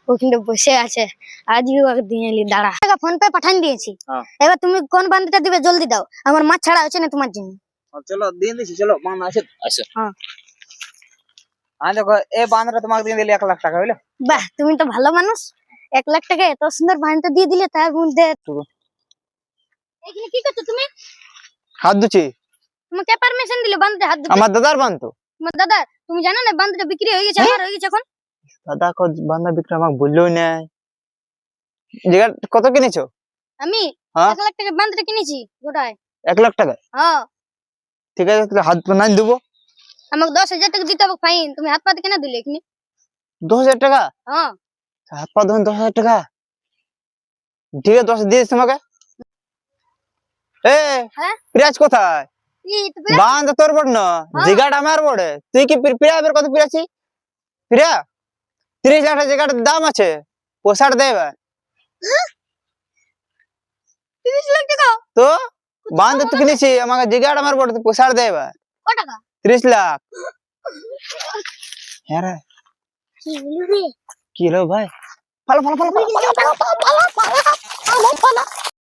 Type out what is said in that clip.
ওখানে বসে আছে। আজকে ওকে দিয়ে এলি, দাঁড়া। টাকা ফোন পে পাঠান দিয়েছি। এবার তুমি কোন বান্দিটা দিবে জলদি দাও, আমার মাছ ছাড়া হচ্ছে না তোমার জন্য। চলো দিয়ে দিছি, চলো বান্ধ আসে আসো। হ্যাঁ দেখো, এই বান্ধটা তোমাকে দিয়ে দিলে 1 লাখ টাকা হইলো। বাহ, তুমি তো ভালো মানুষ। 1 লাখ টাকা এত সুন্দর বান্দিটা দিয়ে দিলে, তার মধ্যে এখানে কি করছো তুমি? হাত ধুছি। তোমাকে পারমিশন দিলে বান্দিটা হাত ধুতে? আমার দাদার বান তো। তোমার দাদা? তুমি জানো না বান্দিটা বিক্রি হয়ে গেছে, আমার হয়ে গেছে এখন। দাদা বান্ধা বিক্রি আমাকে বললোই না। জায়গা কত কিনেছো? আমি হ্যাঁ 1 লাখ টাকা বান্দিটা কিনেছি গোটায়। 1 লাখ টাকা? হ্যাঁ। ঠিক আছে, তাহলে হাত নাই দেবো। আমাকে 10,000 টাকা দিতে হবে ফাইন। তুমি হাত পাতে কেন দিলে এখানে? 10,000 টাকা? হ্যাঁ। হাত পা ধরেন 10,000 টাকা। ঠিক আছে, 10 দিয়েছি তোমাকে। হ্যাঁ পিরাজ কোথায়? বান্ধ তোর বড় না, জায়গাটা আমার বড়। তুই কি পিরাবের কত পিরাছি? পিরা 30 লাখ জায়গাটার দাম আছে, পোষাট দেবে। 30 লাখ টাকা? তো বান্ধ তো কিনেছি, আমাকে জায়গাটা আমার বড়, পোষাট দেবে। কত টাকা? 30 লাখ। হ্যাঁ রে, কি বলবি? কি হলো ভাই? পালা পালা পালা পালা পালা পালা পালা পালা পালা পালা।